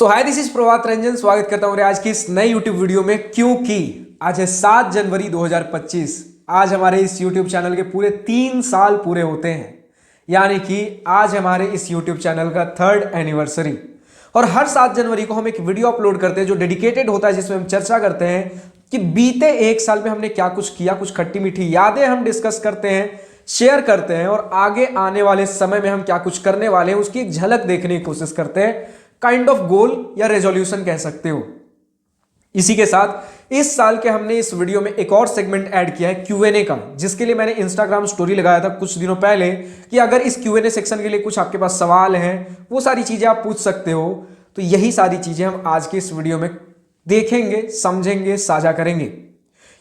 Hi this is Prabhat Ranjan. स्वागत करता हूं आज की इस नए यूट्यूब वीडियो में। क्योंकि आज है 7 जनवरी 2025। आज हमारे इस यूट्यूब चैनल के पूरे 3 साल पूरे होते हैं। यानी कि आज हमारे इस यूट्यूब चैनल का 3rd एनिवर्सरी। और हर 7 जनवरी को हम एक वीडियो अपलोड करते हैं जो डेडिकेटेड होता है, जिसमें हम चर्चा करते हैं कि बीते 1 साल में हमने क्या कुछ किया, कुछ खट्टी मीठी यादें हम डिस्कस करते हैं, शेयर करते हैं और आगे आने वाले समय में हम क्या कुछ करने वाले हैं उसकी एक झलक देखने की कोशिश करते हैं। काइंड ऑफ गोल या रेजोल्यूशन कह सकते हो। इसी के साथ इस साल के हमने इस वीडियो में एक और सेगमेंट ऐड किया है Q&A का, जिसके लिए मैंने इंस्टाग्राम स्टोरी लगाया था कुछ दिनों पहले कि अगर इस Q&A सेक्शन के लिए कुछ आपके पास सवाल हैं, वो सारी चीजें आप पूछ सकते हो। तो यही सारी चीजें हम आज के इस वीडियो में देखेंगे, समझेंगे, साझा करेंगे।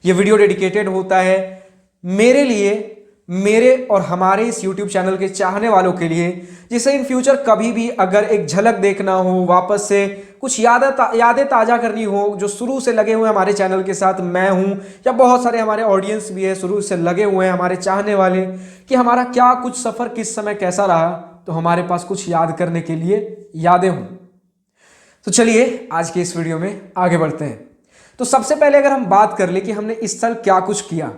ये वीडियो डेडिकेटेड होता है मेरे लिए, मेरे और हमारे इस YouTube चैनल के चाहने वालों के लिए, जिसे इन फ्यूचर कभी भी अगर एक झलक देखना हो, वापस से कुछ यादें ताजा करनी हो, जो शुरू से लगे हुए हमारे चैनल के साथ मैं हूं या बहुत सारे हमारे ऑडियंस भी है शुरू से लगे हुए हैं हमारे चाहने वाले, कि हमारा क्या कुछ सफर किस समय कैसा रहा, तो हमारे पास कुछ याद करने के लिए यादें हों। तो चलिए आज के इस वीडियो में आगे बढ़ते हैं। तो सबसे पहले अगर हम बात कर ले कि हमने इस साल क्या कुछ किया,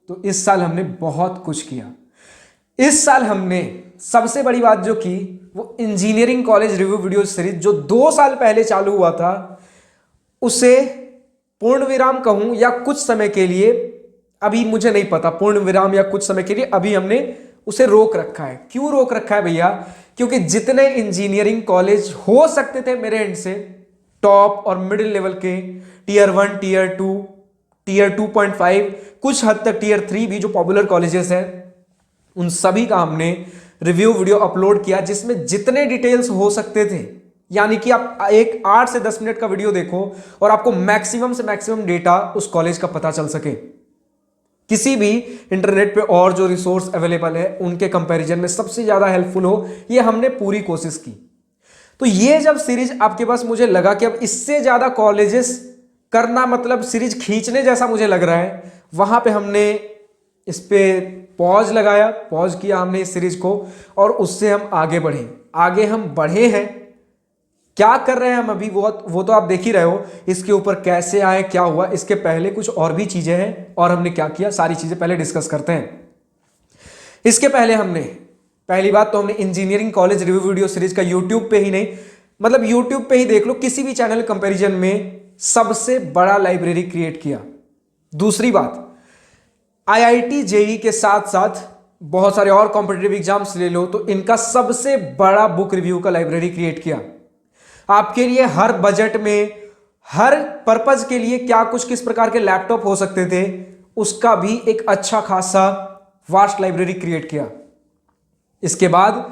तो इस साल हमने बहुत कुछ किया। इस साल हमने सबसे बड़ी बात जो की वो engineering college review video series जो 2 साल पहले चालू हुआ था, उसे पूर्ण विराम कहूं या कुछ समय के लिए, अभी मुझे नहीं पता पूर्ण विराम या कुछ समय के लिए, अभी हमने उसे रोक रखा है। क्यों रोक रखा है भैया? क्योंकि जितने इंजीनियरिंग कॉलेज हो सकते थे मेरे एंड से, टॉप और मिडिल लेवल के, टीयर 1, टीयर 2, टीयर 2.5, कुछ हद तक टीयर 3 भी जो पॉपुलर कॉलेजेस हैं, उन सभी का हमने रिव्यू वीडियो अपलोड किया, जिसमें जितने डिटेल्स हो सकते थे। यानी कि आप एक 8 से 10 मिनट का वीडियो देखो और आपको मैक्सिमम से मैक्सिमम डेटा उस कॉलेज का पता चल सके। किसी भी इंटरनेट पे और जो रिसोर्स अवेलेबल है उनके कंपैरिजन में सबसे ज्यादा हेल्पफुल हो, ये हमने पूरी कोशिश की। तो ये जब सीरीज आपके पास, मुझे लगा कि अब इससे ज्यादा कॉलेजेस करना मतलब सीरीज खींचने जैसा मुझे लग रहा है, वहां पे हमने इस पे पॉज किया हमने इस सीरीज को, और उससे हम आगे हम बढ़े हैं। क्या कर रहे हैं हम अभी वो तो आप देख ही रहे हो। इसके ऊपर कैसे आए, क्या हुआ, इसके पहले कुछ और भी चीजें हैं और हमने क्या किया, सारी चीजें पहले डिस्कस करते हैं। इसके पहले हमने, पहली बात तो हमने engineering college review video series का यूट्यूब पे ही नहीं, मतलब यूट्यूब पे ही देख लो, किसी भी चैनल कंपैरिजन में सबसे बड़ा लाइब्रेरी क्रिएट किया। दूसरी बात, आईआईटी जेई के साथ साथ बहुत सारे और कॉम्पिटिटिव एग्जाम्स ले लो तो इनका सबसे बड़ा बुक रिव्यू का लाइब्रेरी क्रिएट किया। आपके लिए हर बजट में, हर पर्पज के लिए क्या कुछ किस प्रकार के लैपटॉप हो सकते थे, उसका भी एक अच्छा खासा वास्ट लाइब्रेरी क्रिएट किया। इसके बाद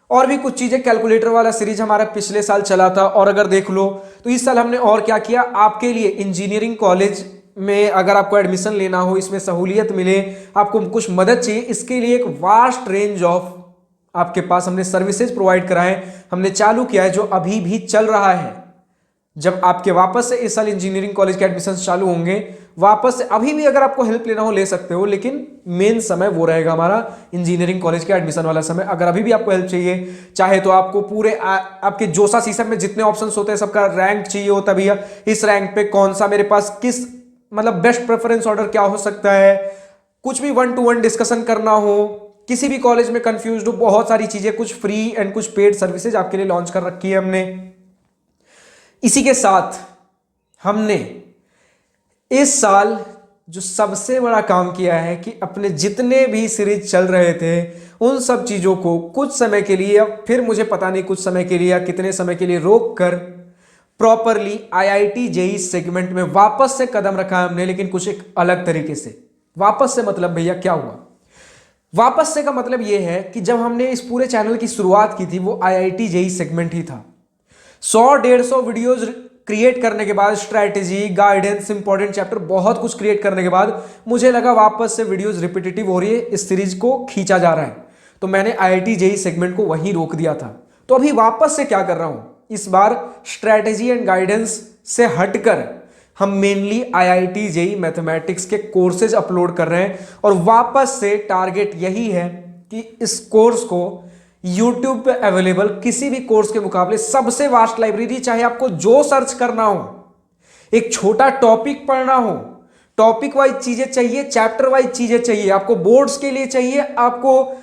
और भी कुछ चीजें, कैलकुलेटर वाला सीरीज हमारा पिछले साल चला था, और अगर देख लो तो इस साल हमने और क्या किया, आपके लिए इंजीनियरिंग कॉलेज में अगर आपको एडमिशन लेना हो, इसमें सहूलियत मिले, आपको कुछ मदद चाहिए, इसके लिए एक वास्ट रेंज ऑफ आपके पास हमने सर्विसेज प्रोवाइड कराए, हमने चालू किया है, जो अभी भी चल रहा है। जब आपके वापस से इस साल इंजीनियरिंग कॉलेज के एडमिशन चालू होंगे, वापस से अभी भी अगर आपको हेल्प लेना हो ले सकते हो, लेकिन मेन समय वो रहेगा हमारा इंजीनियरिंग कॉलेज के एडमिशन वाला समय। अगर अभी भी आपको हेल्प चाहिए, चाहे तो आपको पूरे आपके जोसा सीसम में जितने ऑप्शंस होते हैं सबका रैंक चाहिए होता भैया, इस रैंक पे कौन सा मेरे पास किस, मतलब बेस्ट प्रेफरेंस ऑर्डर क्या हो सकता है, कुछ भी 1-to-1 डिस्कशन करना हो, किसी भी कॉलेज में कंफ्यूज हो, बहुत सारी चीजें, कुछ फ्री एंड कुछ पेड सर्विसेज आपके लिए लॉन्च कर रखी है हमने। इसी के साथ हमने इस साल जो सबसे बड़ा काम किया है कि अपने जितने भी सीरीज चल रहे थे उन सब चीजों को कुछ समय के लिए, या फिर मुझे पता नहीं कुछ समय के लिए या कितने समय के लिए, रोक कर प्रॉपरली आईआईटी जेई सेगमेंट में वापस से कदम रखा है हमने, लेकिन कुछ एक अलग तरीके से। वापस से मतलब भैया क्या हुआ? वापस से का मतलब यह है कि जब हमने इस पूरे चैनल की शुरुआत की थी वो आईआईटी जेई सेगमेंट ही था। 100-150 वीडियोज क्रिएट करने के बाद, स्ट्रैटेजी, गाइडेंस, इंपॉर्टेंट चैप्टर, बहुत कुछ क्रिएट करने के बाद मुझे लगा वापस से वीडियोज रिपीटेटिव हो रही है, इस सीरीज को खींचा जा रहा है, तो मैंने आईआईटी जेई सेगमेंट को वहीं रोक दिया था। तो अभी वापस से क्या कर रहा हूं, इस बार स्ट्रैटेजी एंड गाइडेंस से हटकर हम मेनली आईआईटी जेई मैथमेटिक्स के कोर्सेज अपलोड कर रहे हैं, और वापस से टारगेट यही है कि इस कोर्स को YouTube पे अवेलेबल किसी भी कोर्स के मुकाबले सबसे वास्ट लाइब्रेरी। चाहे आपको जो सर्च करना हो, एक छोटा टॉपिक पढ़ना हो, टॉपिक वाइज चीजें चाहिए, चैप्टर वाइज चीजें चाहिए, आपको बोर्ड्स के लिए चाहिए, आपको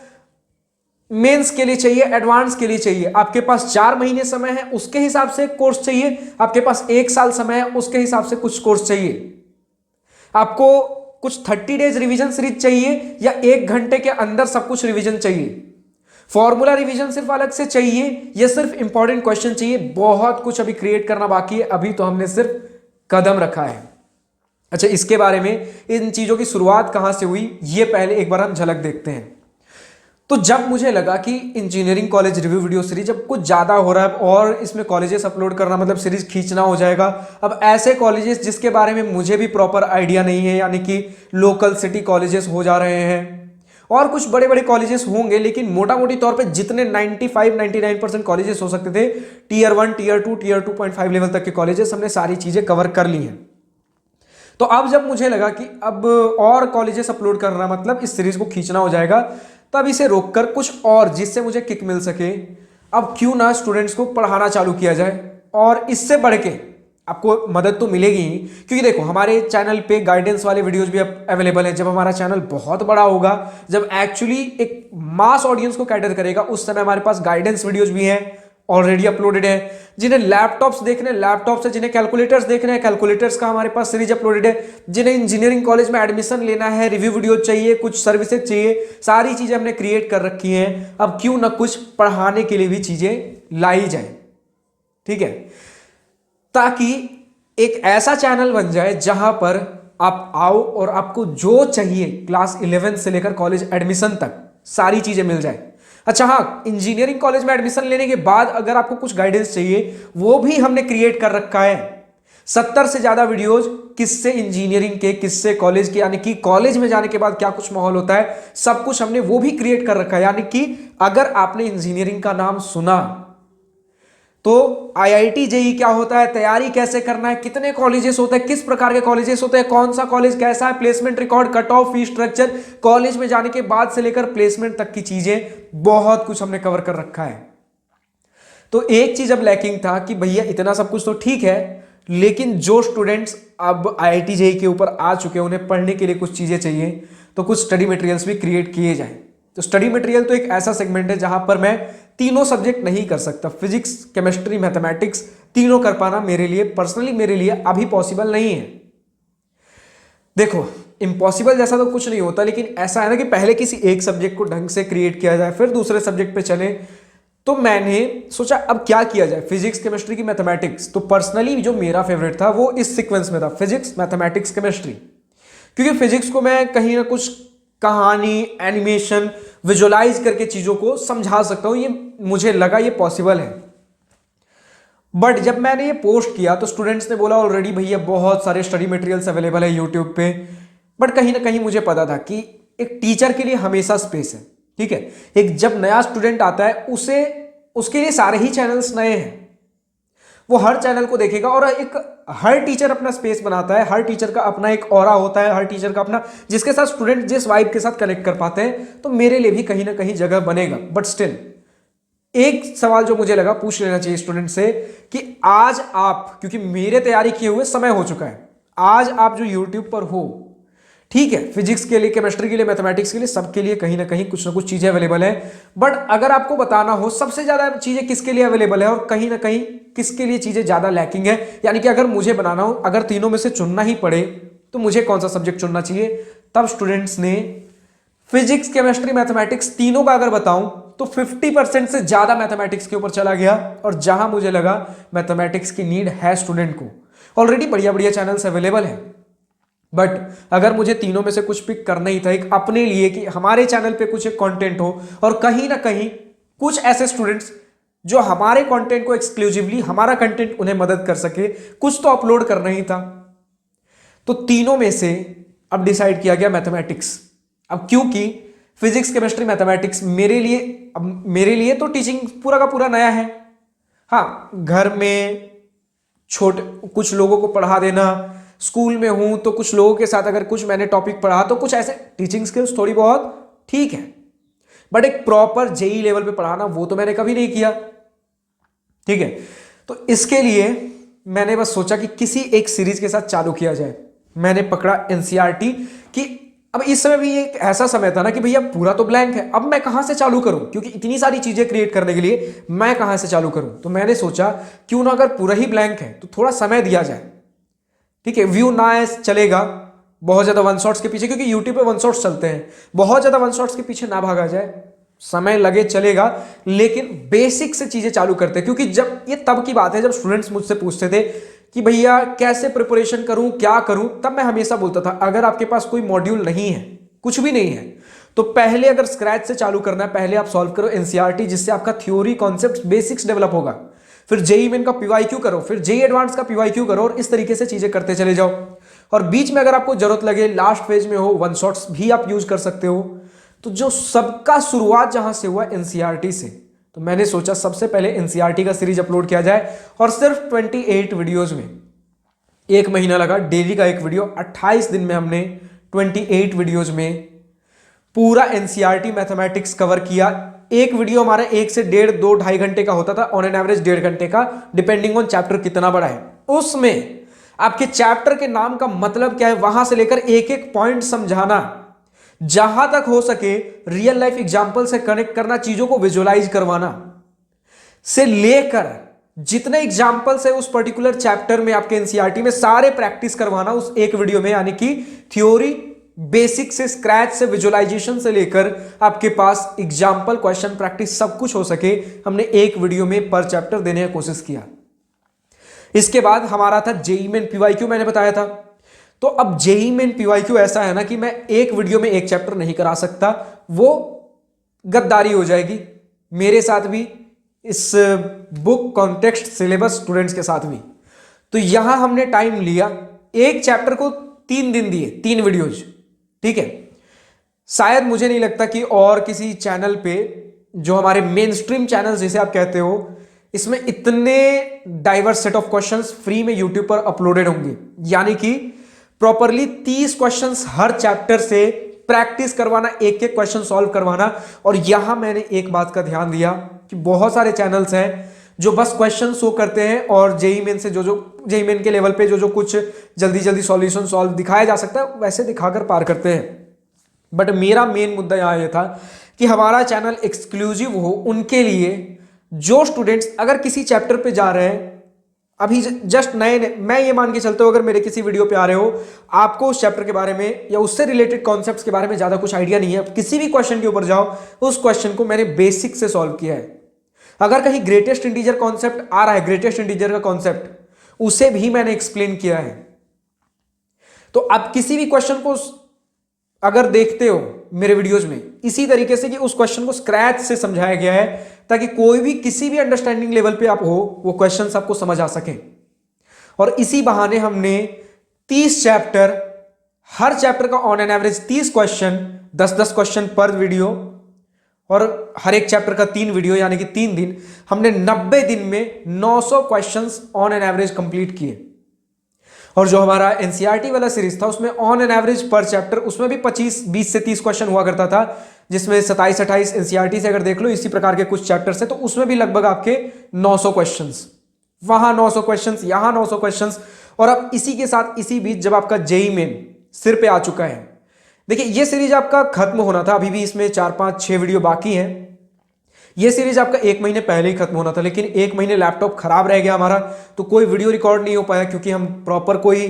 मेंस के लिए चाहिए, एडवांस के लिए चाहिए, आपके पास 4 महीने समय है उसके हिसाब से कोर्स चाहिए, आपके पास 1 साल समय है उसके हिसाब से कुछ कोर्स चाहिए, आपको कुछ 30 डेज रिवीजन सीरीज चाहिए या 1 घंटे के अंदर सब कुछ रिवीजन चाहिए, फॉर्मूला रिवीजन सिर्फ अलग से चाहिए या सिर्फ इंपॉर्टेंट क्वेश्चन चाहिए। बहुत कुछ अभी क्रिएट करना बाकी है, अभी तो हमने सिर्फ कदम रखा है। अच्छा, इसके बारे में, इन चीजों की शुरुआत कहां से हुई ये पहले एक बार हम झलक देखते हैं। तो जब मुझे लगा कि engineering college review video series जब कुछ ज़्यादा हो रहा है और इसमें कॉलेजेस अपलोड करना मतलब सीरीज खींचना हो जाएगा, अब ऐसे कॉलेजेस जिसके बारे में मुझे भी प्रॉपर आइडिया नहीं है, यानी कि लोकल सिटी कॉलेजेस हो जा रहे हैं और कुछ बड़े बड़े कॉलेजेस होंगे, लेकिन मोटा मोटी तौर पे जितने 95-99% कॉलेजेस हो सकते थे, टीयर 1, टीयर 2, टीयर 2.5 लेवल तक के कॉलेजेस, हमने सारी चीज़ें कवर कर ली हैं। तो अब जब मुझे लगा कि अब और कॉलेजेस अपलोड करना मतलब इस सीरीज को खींचना हो जाएगा, तब इसे रोककर कुछ और जिससे मुझे किक मिल सके, अब क्यों ना स्टूडेंट्स को पढ़ाना चालू किया जाए। और इससे बढ़ के आपको मदद तो मिलेगी ही, क्योंकि देखो हमारे चैनल पे गाइडेंस वाले वीडियोस भी अवेलेबल हैं। जब हमारा चैनल बहुत बड़ा होगा, जब एक्चुअली एक मास ऑडियंस को कैटर करेगा, उस समय हमारे पास गाइडेंस वीडियोस भी हैं, ऑलरेडी अपलोडेड है। जिन्हें लैपटॉप्स देखने हैं लैपटॉप से, जिन्हें कैलकुलेटर्स देखने हैं कैलकुलेटर्स का हमारे पास सीरीज अपलोडेड है, जिन्हें इंजीनियरिंग कॉलेज में एडमिशन लेना है, रिव्यू वीडियो चाहिए, कुछ सर्विसेज चाहिए, सारी चीजें हमने क्रिएट कर रखी हैं। अब क्यों ना कुछ पढ़ाने के लिए भी चीजें लाई जाए, ठीक है, ताकि एक ऐसा चैनल बन जाए जहां पर आप आओ और आपको जो चाहिए क्लास 11 से लेकर कॉलेज एडमिशन तक सारी चीजें मिल जाए। अच्छा हाँ, इंजीनियरिंग कॉलेज में एडमिशन लेने के बाद अगर आपको कुछ गाइडेंस चाहिए, वो भी हमने क्रिएट कर रखा है। 70 से ज्यादा वीडियोज, किससे इंजीनियरिंग के, किससे कॉलेज के, यानी कि कॉलेज में जाने के बाद क्या कुछ माहौल होता है, सब कुछ हमने वो भी क्रिएट कर रखा है। यानी कि अगर आपने इंजीनियरिंग का नाम सुना तो आईआईटी जेईई क्या होता है, तैयारी कैसे करना है, कितने कॉलेजेस होते हैं, किस प्रकार के कॉलेजेस होते हैं, कौन सा कॉलेज कैसा है, placement record, cut off, fees structure, college में जाने के बाद से लेकर प्लेसमेंट तक की चीजें, बहुत कुछ हमने कवर कर रखा है। तो एक चीज अब लैकिंग था कि भैया इतना सब कुछ तो ठीक है, लेकिन जो स्टूडेंट्स अब आईआईटी जेईई के ऊपर आ चुके हैं, उन्हें पढ़ने के लिए कुछ चीजें चाहिए, तो कुछ स्टडी मटेरियल्स भी क्रिएट किए जाए। तो स्टडी मटेरियल तो एक ऐसा सेगमेंट है जहां पर मैं तीनों सब्जेक्ट नहीं कर सकता, फिजिक्स, केमिस्ट्री, मैथमेटिक्स तीनों कर पाना मेरे लिए, पर्सनली मेरे लिए अभी पॉसिबल नहीं है। देखो, इम्पॉसिबल जैसा तो कुछ नहीं होता, लेकिन ऐसा है ना कि पहले किसी एक सब्जेक्ट को ढंग से क्रिएट किया जाए, फिर दूसरे सब्जेक्ट पे चले। तो मैंने सोचा अब क्या किया जाए, फिजिक्स, केमिस्ट्री की मैथमेटिक्स। तो पर्सनली जो मेरा फेवरेट था वो इस सीक्वेंस में था, फिजिक्स, मैथमेटिक्स, केमिस्ट्री, क्योंकि फिजिक्स को मैं कहीं ना कुछ कहानी, एनिमेशन, विजुअलाइज करके चीजों को समझा सकता हूं, ये मुझे लगा ये पॉसिबल है। बट जब मैंने ये पोस्ट किया तो स्टूडेंट्स ने बोला ऑलरेडी भैया बहुत सारे स्टडी मटेरियल्स अवेलेबल है यूट्यूब पे। बट कहीं ना कहीं मुझे पता था कि एक टीचर के लिए हमेशा स्पेस है, ठीक है। एक जब नया स्टूडेंट आता है उसे, उसके लिए सारे ही चैनल्स नए हैं, वो हर चैनल को देखेगा, और एक हर टीचर अपना स्पेस बनाता है, हर टीचर का अपना एक ऑरा होता है, हर टीचर का अपना, जिसके साथ स्टूडेंट जिस वाइब के साथ कनेक्ट कर पाते हैं। तो मेरे लिए भी कहीं ना कहीं जगह बनेगा। बट स्टिल एक सवाल जो मुझे लगा पूछ लेना चाहिए स्टूडेंट से कि आज आप, क्योंकि मेरे तैयारी किए हुए समय हो चुका है, आज आप जो यूट्यूब पर हो, ठीक है, फिजिक्स के लिए, केमिस्ट्री के लिए, मैथमेटिक्स के लिए, सबके लिए कहीं ना कहीं कुछ ना कुछ चीजें अवेलेबल है। बट अगर आपको बताना हो सबसे ज्यादा चीजें किसके लिए अवेलेबल है और कहीं ना कहीं किसके लिए चीजें ज्यादा लैकिंग है, यानी कि अगर मुझे बनाना हो, अगर तीनों में से चुनना ही पड़े तो मुझे कौन सा सब्जेक्ट चुनना चाहिए, तब स्टूडेंट्स ने फिजिक्स, केमिस्ट्री, मैथमेटिक्स तीनों का अगर बताऊं तो 50% से ज्यादा मैथमेटिक्स के ऊपर चला गया। और जहां मुझे लगा मैथमेटिक्स की नीड है स्टूडेंट को, ऑलरेडी बढ़िया बढ़िया चैनल्स अवेलेबल है। बट अगर मुझे तीनों में से कुछ पिक करना ही था एक अपने लिए, कि हमारे चैनल पे कुछ एक कंटेंट हो और कहीं ना कहीं कुछ ऐसे स्टूडेंट्स जो हमारे कंटेंट को एक्सक्लूसिवली, हमारा कंटेंट उन्हें मदद कर सके, कुछ तो अपलोड करना ही था। तो तीनों में से अब डिसाइड किया गया मैथमेटिक्स। अब क्योंकि फिजिक्स, केमिस्ट्री, मैथमेटिक्स मेरे लिए, अब मेरे लिए तो टीचिंग पूरा का पूरा नया है। हाँ, घर में छोटे कुछ लोगों को पढ़ा देना, स्कूल में हूं तो कुछ लोगों के साथ अगर कुछ मैंने टॉपिक पढ़ा तो कुछ ऐसे टीचिंग स्किल्स थोड़ी बहुत ठीक है। बट एक प्रॉपर जेई लेवल पे पढ़ाना वो तो मैंने कभी नहीं किया। ठीक है, तो इसके लिए मैंने बस सोचा कि किसी एक सीरीज के साथ चालू किया जाए। मैंने पकड़ा एनसीईआरटी कि अब इस समय भी एक ऐसा समय था ना कि भैया पूरा तो ब्लैंक है, अब मैं कहां से चालू करूं, क्योंकि इतनी सारी चीजें क्रिएट करने के लिए मैं कहां से चालू करूं। तो मैंने सोचा क्यों ना अगर पूरा ही ब्लैंक है तो थोड़ा समय दिया जाए। ठीक है, व्यू ना आए चलेगा, बहुत ज्यादा वन शॉट्स के पीछे, क्योंकि यूट्यूब पे वन शॉट्स चलते हैं, बहुत ज्यादा वन शॉट्स के पीछे ना भागा जाए, समय लगे चलेगा, लेकिन बेसिक से चीजें चालू करते हैं। क्योंकि जब ये तब की बात है जब स्टूडेंट्स मुझसे पूछते थे कि भैया कैसे प्रिपरेशन करूं, क्या करूं, तब मैं हमेशा बोलता था अगर आपके पास कोई मॉड्यूल नहीं है, कुछ भी नहीं है, तो पहले अगर स्क्रैच से चालू करना है, पहले आप सॉल्व करो एनसीईआरटी, जिससे आपका थ्योरी, कॉन्सेप्ट, बेसिक्स डेवलप होगा। फिर जेईई मेन का पीवाईक्यू करो, फिर जेईई एडवांस का पीवाईक्यू करो, और इस तरीके से चीजें करते चले जाओ। और बीच में अगर आपको जरूरत लगे, लास्ट फेज में हो, वन शॉट्स भी आप यूज कर सकते हो। तो जो सबका शुरुआत जहां से हुआ एनसीईआरटी से, तो मैंने सोचा सबसे पहले एनसीईआरटी का सीरीज अपलोड किया जाए। और सिर्फ 28 वीडियोज में, एक महीना लगा, डेली का एक वीडियो, 28 दिन में हमने 28 वीडियोज में पूरा एनसीईआरटी मैथमेटिक्स कवर किया। एक वीडियो हमारा 1 से 1.5, 2, 2.5 घंटे का होता था, ऑन एन एवरेज 1.5 घंटे का, डिपेंडिंग ऑन चैप्टर कितना बड़ा है। उसमें आपके चैप्टर के नाम का मतलब क्या है, वहां से लेकर एक एक पॉइंट समझाना, जहां तक हो सके रियल लाइफ एग्जांपल से कनेक्ट करना, चीजों को विजुअलाइज करवाना, से लेकर जितने एग्जांपल्स है उस पर्टिकुलर चैप्टर में आपके एनसीईआरटी में, सारे प्रैक्टिस करवाना उस एक वीडियो में। यानी कि थ्योरी, बेसिक से, स्क्रैच से, विजुअलाइजेशन से लेकर आपके पास एग्जाम्पल, क्वेश्चन, प्रैक्टिस सब कुछ हो सके, हमने एक वीडियो में पर चैप्टर देने की कोशिश किया। इसके बाद हमारा था जेईई मेन पीवाईक्यू, मैंने बताया था। तो अब जेईई मेन पीवाईक्यू ऐसा है ना कि मैं एक वीडियो में एक चैप्टर नहीं करा सकता, वो गद्दारी हो जाएगी मेरे साथ भी, इस बुक कॉन्टेक्स्ट सिलेबस स्टूडेंट्स के साथ भी। तो यहां हमने टाइम लिया, एक चैप्टर को 3 दिन दिए, 3 वीडियोज। ठीक है, शायद मुझे नहीं लगता कि और किसी चैनल पे, जो हमारे मेन स्ट्रीम चैनल जिसे आप कहते हो, इसमें इतने diverse set of questions free में यूट्यूब पर अपलोडेड होंगे। यानी कि प्रॉपरली 30 क्वेश्चंस हर चैप्टर से प्रैक्टिस करवाना, एक एक क्वेश्चन सॉल्व करवाना। और यहां मैंने एक बात का ध्यान दिया कि बहुत सारे चैनल्स हैं जो बस क्वेश्चन शो करते हैं, और जेईई मेन से जो जेईई मेन के लेवल पे जो कुछ जल्दी जल्दी सॉल्यूशन सॉल्व दिखाया जा सकता है वैसे दिखाकर पार करते हैं। बट मेरा मेन मुद्दा यहां यह था कि हमारा चैनल एक्सक्लूसिव हो उनके लिए, जो स्टूडेंट्स अगर किसी चैप्टर पे जा रहे हैं, अभी जस्ट नए, मैं ये मान के चलता हूं अगर मेरे किसी वीडियो पे आ रहे हो, आपको उस चैप्टर के बारे में या उससे रिलेटेड कॉन्सेप्ट्स के बारे में ज्यादा कुछ आइडिया नहीं है, किसी भी क्वेश्चन के ऊपर जाओ, उस क्वेश्चन को मैंने बेसिक से सॉल्व किया है। अगर कहीं ग्रेटेस्ट इंटीजर कॉन्सेप्ट आ रहा है, ग्रेटेस्ट इंटीजर का कॉन्सेप्ट, उसे भी मैंने एक्सप्लेन किया है। तो आप किसी भी क्वेश्चन को अगर देखते हो मेरे वीडियोज में, इसी तरीके से कि उस क्वेश्चन को स्क्रैच से समझाया गया है, ताकि कोई भी किसी भी अंडरस्टैंडिंग लेवल पे आप हो, वो क्वेश्चंस आपको समझ आ सके। और इसी बहाने हमने 30 चैप्टर, हर चैप्टर का on an average 30 question, 10-10 question पर वीडियो, और हर एक चैप्टर का 3 वीडियो, यानी कि 3 दिन, हमने 90 दिन में 900 questions on an average complete किए। और जो हमारा एनसीईआरटी वाला सीरीज था उसमें ऑन एन एवरेज पर चैप्टर, उसमें भी 20 से 30 क्वेश्चन हुआ करता था, जिसमें 27-28 एनसीईआरटी से अगर देख लो, इसी प्रकार के कुछ चैप्टर से, तो उसमें भी लगभग आपके 900 क्वेश्चंस, वहां 900 क्वेश्चंस, यहां 900 क्वेश्चंस। और अब इसी के साथ, इसी बीच जब आपका जेईई मेन सिर पे आ चुका है, देखिए ये सीरीज आपका खत्म होना था, अभी भी इसमें 4-5-6 वीडियो बाकी हैं। ये सीरीज आपका 1 महीने पहले ही खत्म होना था, लेकिन 1 महीने लैपटॉप खराब रह गया हमारा, तो कोई वीडियो रिकॉर्ड नहीं हो पाया, क्योंकि हम प्रॉपर कोई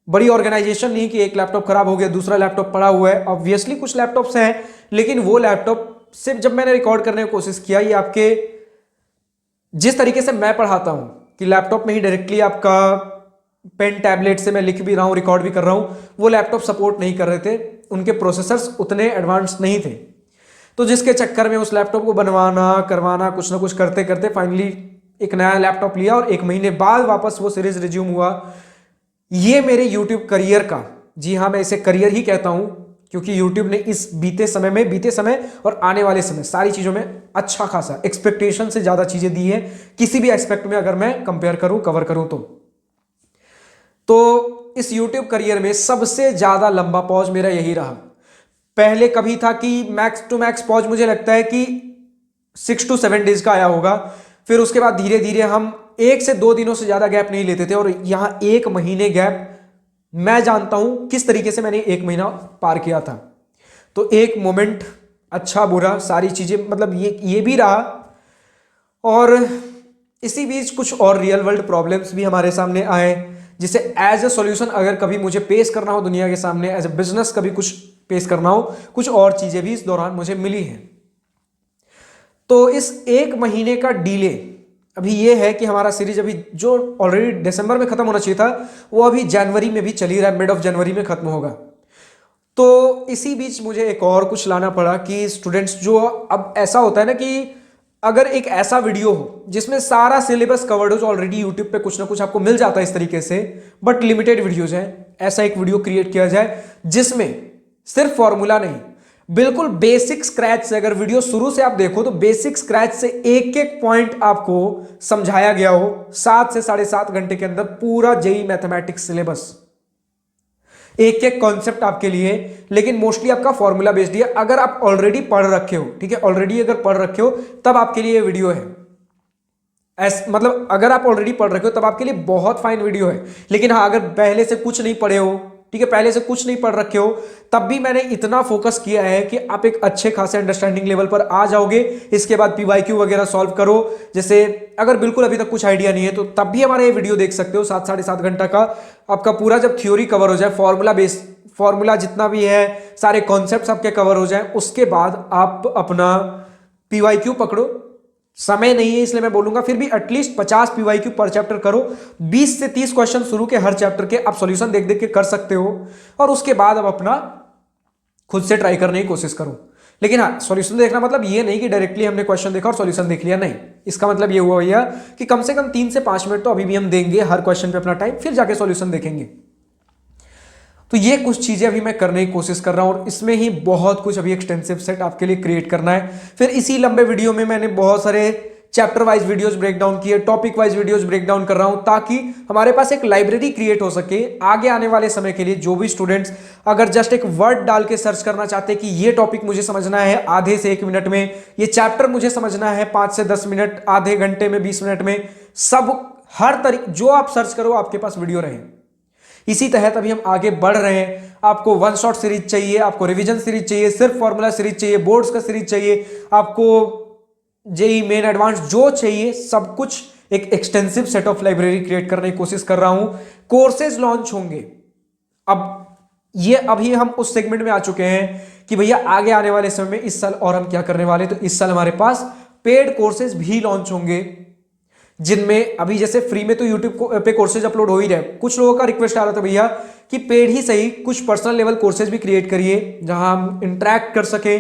बड़ी ऑर्गेनाइजेशन नहीं कि एक लैपटॉप खराब हो गया दूसरा लैपटॉप पड़ा हुआ है। ऑब्वियसली कुछ लैपटॉप्स हैं, लेकिन वो लैपटॉप से जब मैंने रिकॉर्ड करने की कोशिश किया, ये आपके जिस तरीके से मैं पढ़ाता हूं कि लैपटॉप में ही डायरेक्टली आपका पेन टैबलेट से मैं लिख भी रहा हूं, रिकॉर्ड भी कर रहा हूं, वो लैपटॉप सपोर्ट नहीं कर रहे थे, उनके प्रोसेसर्स उतने एडवांस नहीं थे। तो जिसके चक्कर में उस लैपटॉप को बनवाना, करवाना, कुछ ना कुछ करते करते फाइनली एक नया लैपटॉप लिया, और 1 महीने बाद वापस वो सीरीज रिज्यूम हुआ। ये मेरे यूट्यूब करियर का, जी हाँ मैं इसे करियर ही कहता हूं, क्योंकि यूट्यूब ने इस बीते समय और आने वाले समय सारी चीजों में अच्छा खासा, एक्सपेक्टेशन से ज्यादा चीजें दी है, किसी भी एस्पेक्ट में अगर मैं कंपेयर करूं, कवर करूं तो इस यूट्यूब करियर में सबसे ज्यादा लंबा पॉज मेरा यही रहा। पहले कभी था कि मैक्स टू मैक्स पॉज मुझे लगता है कि 6 to 7 डेज का आया होगा। फिर उसके बाद धीरे धीरे हम 1 से 2 दिनों से ज्यादा गैप नहीं लेते थे, और यहां 1 महीने गैप, मैं जानता हूं किस तरीके से मैंने 1 महीना पार किया था। तो एक मोमेंट, अच्छा बुरा सारी चीजें, मतलब ये भी रहा। और इसी बीच कुछ और रियल वर्ल्ड प्रॉब्लम्स भी हमारे सामने आए, जिसे एज ए सॉल्यूशन अगर कभी मुझे पेश करना हो दुनिया के सामने, एज ए बिजनेस कभी कुछ पेश करना हो, कुछ और चीजें भी इस दौरान मुझे मिली हैं। तो इस 1 महीने का डिले अभी ये है कि हमारा सीरीज अभी जो ऑलरेडी दिसंबर में खत्म होना चाहिए था, वो अभी जनवरी में भी चली रहा है, मिड ऑफ जनवरी में खत्म होगा। तो इसी बीच मुझे एक और कुछ लाना पड़ा कि स्टूडेंट्स जो, अब ऐसा होता है ना कि अगर एक ऐसा वीडियो हो जिसमें सारा सिलेबस कवर्ड हो, जो ऑलरेडी यूट्यूब पे कुछ ना कुछ आपको मिल जाता है इस तरीके से, बट लिमिटेड वीडियोज हैं, ऐसा एक वीडियो क्रिएट किया जाए जिसमें सिर्फ फॉर्मूला नहीं, बिल्कुल बेसिक स्क्रैच से, अगर वीडियो शुरू से आप देखो तो बेसिक स्क्रैच से एक एक पॉइंट आपको समझाया गया हो 7 से 7.5 घंटे के अंदर, पूरा जेई मैथमेटिक्स सिलेबस, एक एक कॉन्सेप्ट आपके लिए, लेकिन मोस्टली आपका फॉर्मूला बेस्ड है। अगर आप ऑलरेडी पढ़ रखे हो, ठीक है, ऑलरेडी अगर पढ़ रखे हो तब आपके लिए ये वीडियो है। मतलब अगर आप ऑलरेडी पढ़ रखे हो तब आपके लिए बहुत फाइन वीडियो है। लेकिन हाँ, अगर पहले से कुछ नहीं पढ़े हो, ठीक है, पहले से कुछ नहीं पढ़ रखे हो, तब भी मैंने इतना फोकस किया है कि आप एक अच्छे खासे अंडरस्टैंडिंग लेवल पर आ जाओगे। इसके बाद पीवाईक्यू वगैरह सॉल्व करो। जैसे अगर बिल्कुल अभी तक कुछ आइडिया नहीं है तो तब भी हमारा ये वीडियो देख सकते हो, 7 साढ़े 7 घंटा का आपका पूरा, जब थ्योरी कवर हो जाए, फॉर्मूला बेस, फॉर्मूला जितना भी है, सारे कॉन्सेप्ट्स आपके कवर हो जाए, उसके बाद आप अपना पीवाईक्यू पकड़ो। समय नहीं है इसलिए मैं बोलूंगा, फिर भी एटलीस्ट 50 पीवाईक्यू पर चैप्टर करो। 20 से 30 क्वेश्चन शुरू के हर चैप्टर के आप सॉल्यूशन देख देख के कर सकते हो, और उसके बाद अब अपना खुद से ट्राई करने की कोशिश करो। लेकिन हाँ, सॉल्यूशन देखना मतलब ये नहीं कि डायरेक्टली हमने क्वेश्चन देखा और सॉल्यूशन देख लिया, नहीं। इसका मतलब ये हुआ भैया कि कम से कम 3 से 5 मिनट तो अभी भी हम देंगे हर क्वेश्चन पे अपना टाइम, फिर जाके सॉल्यूशन देखेंगे। तो ये कुछ चीजें अभी मैं करने की कोशिश कर रहा हूं, और इसमें ही बहुत कुछ अभी एक्सटेंसिव सेट आपके लिए क्रिएट करना है। फिर इसी लंबे वीडियो में मैंने बहुत सारे chapter wise videos break down किए, topic wise videos break down कर रहा हूं, ताकि हमारे पास एक लाइब्रेरी क्रिएट हो सके आगे आने वाले समय के लिए। जो भी स्टूडेंट्स अगर जस्ट एक वर्ड डाल के सर्च करना चाहते हैं कि ये टॉपिक मुझे समझना है आधे से 1 मिनट में, ये चैप्टर मुझे समझना है 5 से 10 मिनट, आधे घंटे में, 20 मिनट में, सब हर तरीके जो आप सर्च करो आपके पास वीडियो रहे। इसी तहत अभी हम आगे बढ़ रहे हैं। आपको वन शॉट सीरीज चाहिए, आपको रिवीजन सीरीज चाहिए, सिर्फ फॉर्मूला सीरीज चाहिए, बोर्ड्स का सीरीज चाहिए, आपको जेई मेन एडवांस जो चाहिए, सब कुछ एक extensive set of library create करने की कोशिश कर रहा हूं। कोर्सेज लॉन्च होंगे। अब ये अभी हम उस सेगमेंट में आ चुके हैं कि भैया आगे आने वाले समय में इस साल और हम क्या करने वाले, तो इस साल हमारे पास पेड कोर्सेज भी लॉन्च होंगे, जिनमें अभी जैसे फ्री में तो यूट्यूब पे कोर्सेज अपलोड हो ही रहे। कुछ लोगों का रिक्वेस्ट आ रहा था भैया कि पेड ही सही, कुछ पर्सनल लेवल कोर्सेज भी क्रिएट करिए जहां हम इंटरेक्ट कर सके।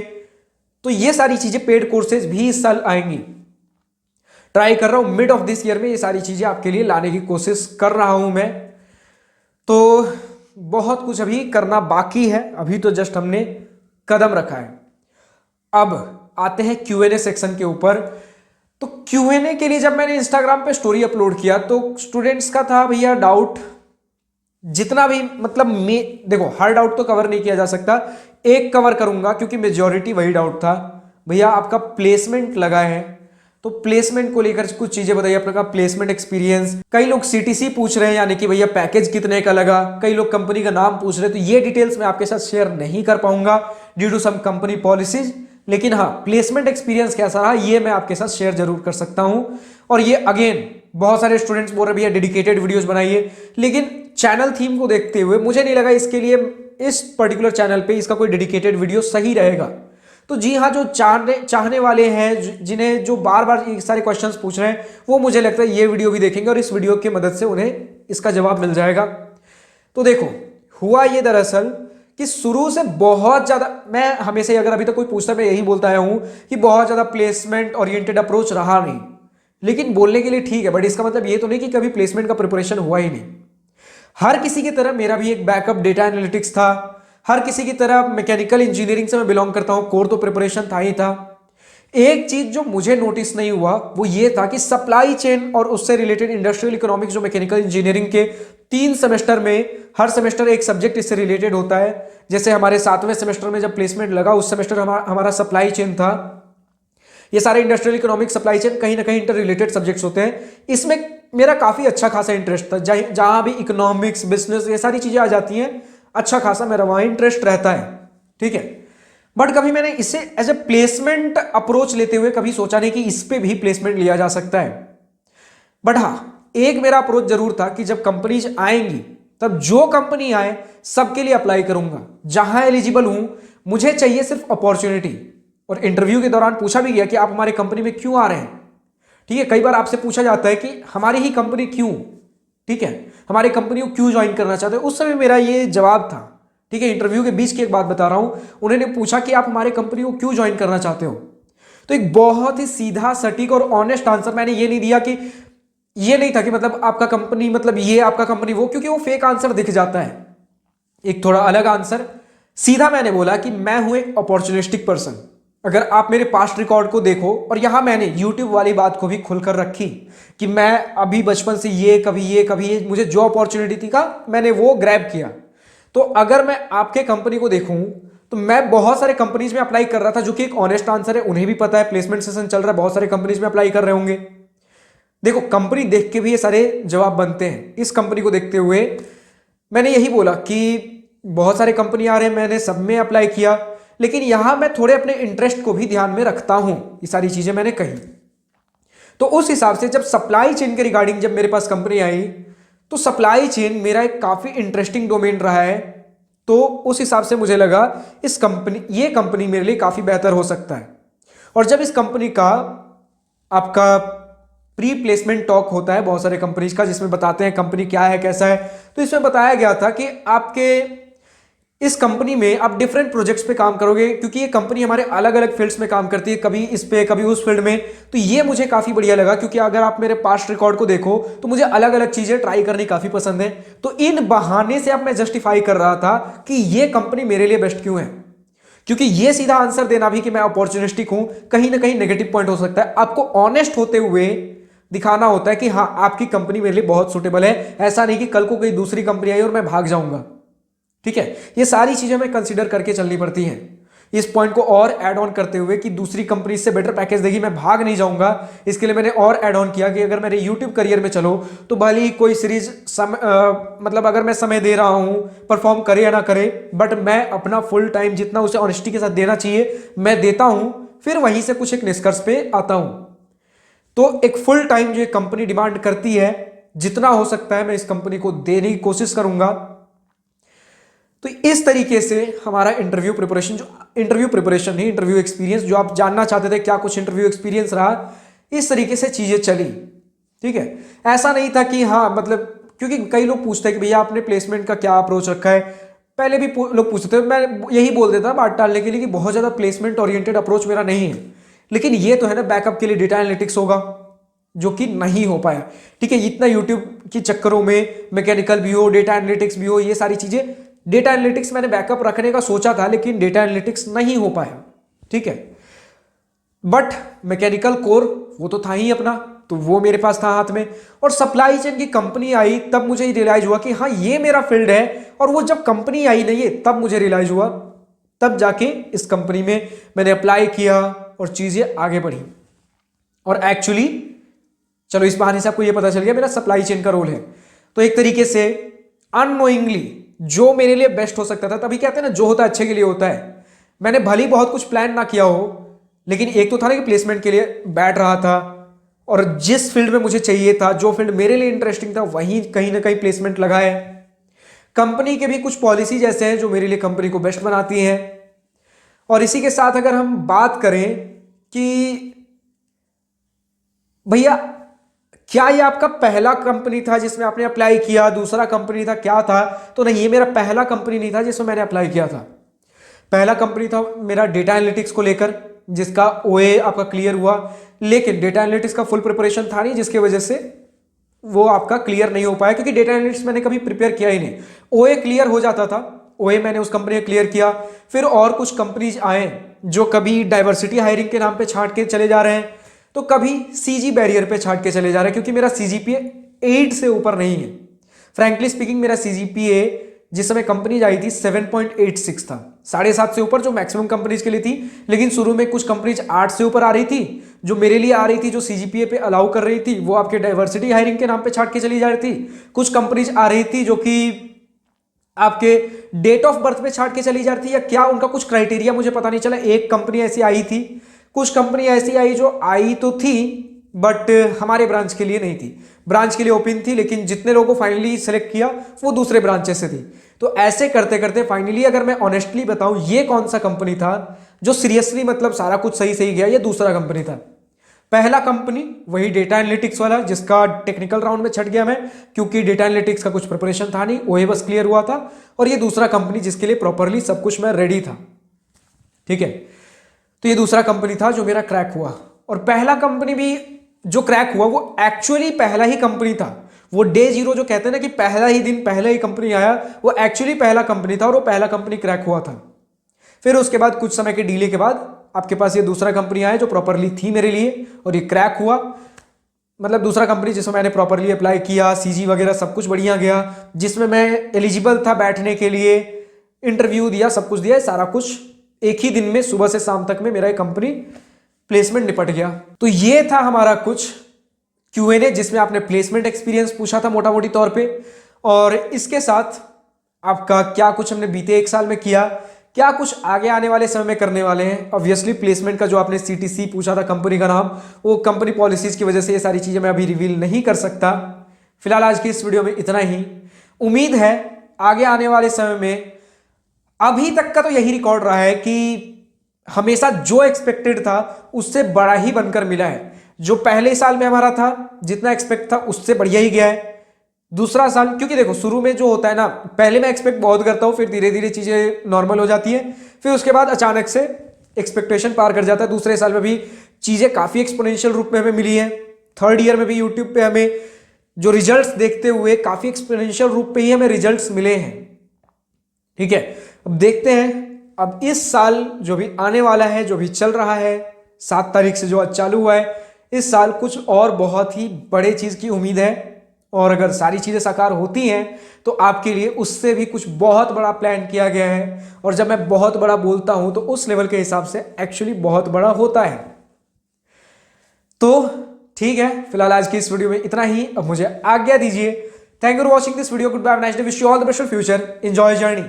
तो ये सारी चीजें, पेड कोर्सेज भी इस साल आएंगी। ट्राई कर रहा हूं मिड ऑफ दिस ईयर में ये सारी चीजें आपके लिए लाने की कोशिश कर रहा हूं मैं। तो बहुत कुछ अभी करना बाकी है, अभी तो जस्ट हमने कदम रखा है। अब आते हैं Q&A सेक्शन के ऊपर। तो Q&A के लिए जब मैंने इंस्टाग्राम पे स्टोरी अपलोड किया तो स्टूडेंट्स का था भैया डाउट, जितना भी, मतलब देखो हर डाउट तो कवर नहीं किया जा सकता, एक कवर करूंगा क्योंकि मेजॉरिटी वही डाउट था। भैया आपका प्लेसमेंट लगा है, तो प्लेसमेंट को लेकर कुछ चीजें बताइए, आपका प्लेसमेंट एक्सपीरियंस। कई लोग CTC पूछ रहे हैं, यानी कि भैया पैकेज कितने का लगा। कई लोग कंपनी का नाम पूछ रहे हैं, तो ये डिटेल्स मैं आपके साथ शेयर नहीं कर पाऊंगा due to some company policies. लेकिन हाँ, प्लेसमेंट एक्सपीरियंस कैसा रहा ये मैं आपके साथ शेयर जरूर कर सकता हूं। और ये अगेन बहुत सारे स्टूडेंट्स बोल रहे भैया डेडिकेटेड वीडियोस बनाइए, लेकिन चैनल थीम को देखते हुए मुझे नहीं लगा इसके लिए इस पर्टिकुलर चैनल पे इसका कोई डेडिकेटेड वीडियो सही रहेगा। तो जी हाँ, जो चाहने वाले हैं, जिन्हें जो बार बार ये सारे क्वेश्चंस पूछ रहे हैं, वो मुझे लगता है ये वीडियो भी देखेंगे और इस वीडियो की मदद से उन्हें इसका जवाब मिल जाएगा। तो देखो, हुआ ये दरअसल कि शुरू से बहुत ज्यादा, मैं हमेशा अगर अभी तक कोई पूछता मैं यही बोलता आया हूं कि बहुत ज्यादा प्लेसमेंट ओरिएंटेड अप्रोच रहा नहीं। लेकिन बोलने के लिए ठीक है, बट इसका मतलब ये तो नहीं कि कभी प्लेसमेंट का प्रिपरेशन हुआ ही नहीं। हर किसी की तरह मेरा भी एक बैकअप डेटा एनालिटिक्स था, हर किसी की तरह मैकेनिकल इंजीनियरिंग से मैं बिलोंग करता हूं, कोर तो प्रिपरेशन था ही था। एक चीज जो मुझे नोटिस नहीं हुआ वो ये था कि सप्लाई चेन और उससे रिलेटेड इंडस्ट्रियल इकोनॉमिक्स जो मैकेनिकल इंजीनियरिंग के 3 सेमेस्टर में हर सेमेस्टर एक सब्जेक्ट इससे रिलेटेड होता है। जैसे हमारे 7वें सेमेस्टर में जब प्लेसमेंट लगा उस सेमेस्टर हमारा सप्लाई चेन था। ये सारे इंडस्ट्रियल इकोनॉमिक्स सप्लाई चेन कहीं ना कहीं इंटर रिलेटेड सब्जेक्ट्स होते हैं। इसमें मेरा काफी अच्छा खासा इंटरेस्ट था। जहां भी इकोनॉमिक्स बिजनेस ये सारी चीजें आ जाती हैं अच्छा खासा मेरा वहां इंटरेस्ट रहता है, ठीक है। बट कभी मैंने इसे एज ए प्लेसमेंट अप्रोच लेते हुए कभी सोचा नहीं कि इस पे भी प्लेसमेंट लिया जा सकता है। बट हाँ, एक मेरा अप्रोच जरूर था कि जब कंपनीज आएंगी तब जो कंपनी आए सबके लिए अप्लाई करूंगा, जहां एलिजिबल हूं। मुझे चाहिए सिर्फ अपॉर्चुनिटी। और इंटरव्यू के दौरान पूछा भी गया कि आप हमारी कंपनी में क्यों आ रहे हैं, ठीक है। कई बार आपसे पूछा जाता है कि हमारी ही कंपनी क्यों, ठीक है, हमारी कंपनी को क्यों ज्वाइन करना चाहते हो। उस समय मेरा ये जवाब था, ठीक है। इंटरव्यू के बीच की एक बात बता रहा हूं। उन्होंने पूछा कि आप हमारे कंपनी को क्यों ज्वाइन करना चाहते हो, तो एक बहुत ही सीधा सटीक और ऑनेस्ट आंसर मैंने ये नहीं दिया कि ये नहीं था कि मतलब आपका कंपनी मतलब ये आपका कंपनी वो, क्योंकि वो फेक आंसर दिख जाता है। एक थोड़ा अलग आंसर सीधा मैंने बोला कि मैं हूं एक अपॉर्चुनिस्टिक पर्सन। अगर आप मेरे पास्ट रिकॉर्ड को देखो, और यहां मैंने यूट्यूब वाली बात को भी खुलकर रखी कि मैं अभी बचपन से ये कभी ये मुझे जो अपॉर्चुनिटी थी का मैंने वो ग्रैब किया। तो अगर मैं आपके कंपनी को देखूं तो मैं बहुत सारे कंपनीज में अप्लाई कर रहा था, जो कि एक ऑनेस्ट आंसर है। उन्हें भी पता है प्लेसमेंट सेशन चल रहा है, बहुत सारे कंपनीज में अप्लाई कर रहे होंगे। देखो, कंपनी देख के भी ये सारे जवाब बनते हैं। इस कंपनी को देखते हुए मैंने यही बोला कि बहुत सारे कंपनी आ रहे हैं, मैंने सब में अप्लाई किया, लेकिन यहां मैं थोड़े अपने इंटरेस्ट को भी ध्यान में रखता हूं। ये सारी चीजें मैंने कही। तो उस हिसाब से जब सप्लाई चेन के रिगार्डिंग जब मेरे पास कंपनी आई तो सप्लाई चेन मेरा एक काफी इंटरेस्टिंग डोमेन रहा है। तो उस हिसाब से मुझे लगा ये कंपनी मेरे लिए काफी बेहतर हो सकता है। और जब इस कंपनी का आपका प्री प्लेसमेंट टॉक होता है बहुत सारे कंपनीज का, जिसमें बताते हैं कंपनी क्या है कैसा है, तो इसमें बताया गया था कि आपके इस कंपनी में आप डिफरेंट प्रोजेक्ट्स पे काम करोगे, क्योंकि ये कंपनी हमारे अलग अलग फील्ड्स में काम करती है, कभी इस पे कभी उस फील्ड में। तो ये मुझे काफी बढ़िया लगा, क्योंकि अगर आप मेरे पास्ट रिकॉर्ड को देखो तो मुझे अलग अलग चीजें ट्राई करनी काफी पसंद है। तो इन बहाने से अब मैं जस्टिफाई कर रहा था कि ये कंपनी मेरे लिए बेस्ट क्यों है। क्योंकि ये सीधा आंसर देना भी कि मैं अपॉर्चुनिस्टिक हूं कहीं ना कहीं नेगेटिव पॉइंट हो सकता है। आपको ऑनेस्ट होते हुए दिखाना होता है कि हाँ आपकी कंपनी मेरे लिए बहुत सुटेबल है। ऐसा नहीं कि कल को कोई दूसरी कंपनी आई और मैं भाग जाऊंगा, ठीक है। ये सारी चीजें हमें कंसीडर करके चलनी पड़ती हैं। इस पॉइंट को और ऐड ऑन करते हुए कि दूसरी कंपनी से बेटर पैकेज देगी, मैं भाग नहीं जाऊंगा। इसके लिए मैंने और ऐड ऑन किया कि अगर मेरे यूट्यूब करियर में चलो तो भले ही कोई सीरीज मतलब अगर मैं समय दे रहा हूं, परफॉर्म करे या ना करे, बट मैं अपना फुल टाइम जितना उसे ऑनेस्टी के साथ देना चाहिए मैं देता हूं। फिर वहीं से कुछ एक निष्कर्ष पे आता हूं। तो एक फुल टाइम जो कंपनी डिमांड करती है, जितना हो सकता है मैं इस कंपनी को देने की कोशिश करूंगा। तो इस तरीके से हमारा इंटरव्यू प्रिपरेशन नहीं, इंटरव्यू एक्सपीरियंस, जो आप जानना चाहते थे क्या कुछ इंटरव्यू एक्सपीरियंस रहा, इस तरीके से चीजें चली, ठीक है। ऐसा नहीं था कि हाँ मतलब, क्योंकि कई लोग पूछते हैं कि भैया आपने प्लेसमेंट का क्या अप्रोच रखा है। पहले भी लोग पूछते थे, मैं यही बोल देता बात टालने के लिए कि बहुत ज्यादा प्लेसमेंट ओरिएंटेड अप्रोच मेरा नहीं है। लेकिन ये तो है ना, बैकअप के लिए डेटा एनालिटिक्स होगा, जो कि नहीं हो पाया, ठीक है। इतना यूट्यूब के चक्करों में मैकेनिकल भी हो, डेटा एनालिटिक्स भी हो, ये सारी चीजें, डेटा एनालिटिक्स मैंने बैकअप रखने का सोचा था लेकिन डेटा एनालिटिक्स नहीं हो पाया, ठीक है। बट मैकेनिकल कोर वो तो था ही अपना, तो वो मेरे पास था हाथ में। और सप्लाई चेन की कंपनी आई तब मुझे रियलाइज हुआ कि हाँ ये मेरा फील्ड है। और वो जब कंपनी आई नहीं है तब मुझे रियलाइज हुआ, तब जाके इस कंपनी में मैंने अप्लाई किया और चीजें आगे बढ़ी। और एक्चुअली चलो इस बहाने से आपको ये पता चल गया मेरा सप्लाई चेन का रोल है। तो एक तरीके से अननोइंगली जो मेरे लिए बेस्ट हो सकता था, तभी कहते हैं ना जो होता है अच्छे के लिए होता है। मैंने भली बहुत कुछ प्लान ना किया हो, लेकिन एक तो था ना कि प्लेसमेंट के लिए बैठ रहा था, और जिस फील्ड में मुझे चाहिए था, जो फील्ड मेरे लिए इंटरेस्टिंग था, वहीं कहीं ना कहीं प्लेसमेंट लगा है। कंपनी के भी कुछ पॉलिसीज ऐसे हैं जो मेरे लिए कंपनी को बेस्ट बनाती हैं। और इसी के साथ अगर हम बात करें कि भैया क्या ये आपका पहला कंपनी था जिसमें आपने अप्लाई किया, दूसरा कंपनी था, क्या था, तो नहीं, ये मेरा पहला कंपनी नहीं था जिसमें मैंने अप्लाई किया था। पहला कंपनी था मेरा डेटा एनालिटिक्स को लेकर, जिसका ओए आपका क्लियर हुआ, लेकिन डेटा एनालिटिक्स का फुल प्रिपरेशन था नहीं, जिसकी वजह से वो आपका क्लियर नहीं हो पाया, क्योंकि डेटा एनालिटिक्स मैंने कभी प्रिपेयर किया ही नहीं। ओए क्लियर हो जाता था ओए मैंने उस कंपनी का क्लियर किया। फिर और कुछ कंपनीज आए जो कभी डाइवर्सिटी हायरिंग के नाम पे छांट के चले जा रहे हैं, तो कभी सीजी बैरियर पे छांट के चले जा रहे हैं, क्योंकि मेरा सीजीपीए 8 से ऊपर नहीं है। फ्रैंकली स्पीकिंग मेरा सीजीपीए जिस समय कंपनीज आई थी 7.86 था, 7.5 से ऊपर जो मैक्सिमम कंपनीज के लिए थी। लेकिन शुरू में कुछ कंपनीज 8 से ऊपर आ रही थी, जो मेरे लिए आ रही थी, जो सीजीपीए पे अलाउ कर रही थी, वो आपके डाइवर्सिटी हायरिंग के नाम पे छांट के चली जा रही थी। कुछ कंपनीज आ रही थी जो कि आपके डेट ऑफ बर्थ पे छांट के चली जाती है, या क्या उनका कुछ क्राइटेरिया मुझे पता नहीं चला। एक कंपनी ऐसी आई थी, कुछ कंपनी ऐसी आई जो आई तो थी बट हमारे ब्रांच के लिए नहीं थी, ब्रांच के लिए ओपन थी, लेकिन जितने लोगों को फाइनली सेलेक्ट किया वो दूसरे ब्रांचेस से थी। तो ऐसे करते करते फाइनली अगर मैं ऑनेस्टली बताऊं ये कौन सा कंपनी था जो सीरियसली मतलब सारा कुछ सही सही गया, ये दूसरा कंपनी था। पहला कंपनी वही डेटा एनालिटिक्स वाला, जिसका टेक्निकल राउंड में छट गया मैं, क्योंकि डेटा एनालिटिक्स का कुछ प्रिपरेशन था नहीं, ओए बस क्लियर हुआ था। और ये दूसरा कंपनी जिसके लिए प्रॉपरली सब कुछ मैं रेडी था। ठीक है, तो ये दूसरा कंपनी था जो मेरा क्रैक हुआ। और पहला कंपनी भी जो क्रैक हुआ वो एक्चुअली पहला ही कंपनी था। वो डे जीरो जो कहते हैं ना कि पहला ही दिन पहला ही कंपनी आया, वो एक्चुअली पहला कंपनी था और वो पहला कंपनी क्रैक हुआ था। फिर उसके बाद कुछ समय के डीले के बाद आपके पास ये दूसरा कंपनी आया जो प्रॉपरली थी मेरे लिए, और ये क्रैक हुआ। मतलब दूसरा कंपनी जिसमें मैंने प्रॉपरली अप्लाई किया, सीजी वगैरह सब कुछ बढ़िया गया, जिसमें मैं एलिजिबल था बैठने के लिए, इंटरव्यू दिया, सब कुछ दिया, सारा कुछ एक ही दिन में सुबह से शाम तक में मेरा कंपनी प्लेसमेंट निपट गया। तो ये था हमारा कुछ Q&A जिसमें आपने प्लेसमेंट एक्सपीरियंस पूछा था मोटा मोटी तौर पे, और इसके साथ आपका क्या कुछ हमने बीते 1 साल में किया, क्या कुछ आगे आने वाले समय में करने वाले हैं। ऑब्वियसली प्लेसमेंट का जो आपने CTC पूछा था कंपनी का नाम, वो कंपनी पॉलिसीज की वजह से ये सारी चीजें मैं अभी रिवील नहीं कर सकता। फिलहाल आज की इस वीडियो में इतना ही। उम्मीद है आगे आने वाले समय में, अभी तक का तो यही रिकॉर्ड रहा है कि हमेशा जो एक्सपेक्टेड था उससे बड़ा ही बनकर मिला है। जो पहले साल में हमारा था, जितना एक्सपेक्ट था उससे बढ़िया ही गया है। दूसरा साल, क्योंकि देखो शुरू में जो होता है ना, पहले मैं एक्सपेक्ट बहुत करता हूं, फिर धीरे धीरे चीजें नॉर्मल हो जाती है, फिर उसके बाद अचानक से एक्सपेक्टेशन पार कर जाता है। दूसरे साल में भी चीजें काफी एक्सपोनेंशियल रूप में हमें मिली है। थर्ड ईयर में भी यूट्यूब पे हमें जो रिजल्ट्स देखते हुए काफी एक्सपोनेंशियल रूप पे ही हमें रिजल्ट्स मिले हैं। ठीक है, अब देखते हैं अब इस साल जो भी आने वाला है, जो भी चल रहा है, 7 तारीख से जो आज चालू हुआ है, इस साल कुछ और बहुत ही बड़े चीज की उम्मीद है। और अगर सारी चीजें साकार होती हैं तो आपके लिए उससे भी कुछ बहुत बड़ा प्लान किया गया है। और जब मैं बहुत बड़ा बोलता हूं तो उस लेवल के हिसाब से एक्चुअली बहुत बड़ा होता है। तो ठीक है, फिलहाल आज की इस वीडियो में इतना ही। अब मुझे आज्ञा दीजिए। Thank you for watching this video. Good bye, nice day, wish you all the best for future, enjoy journey.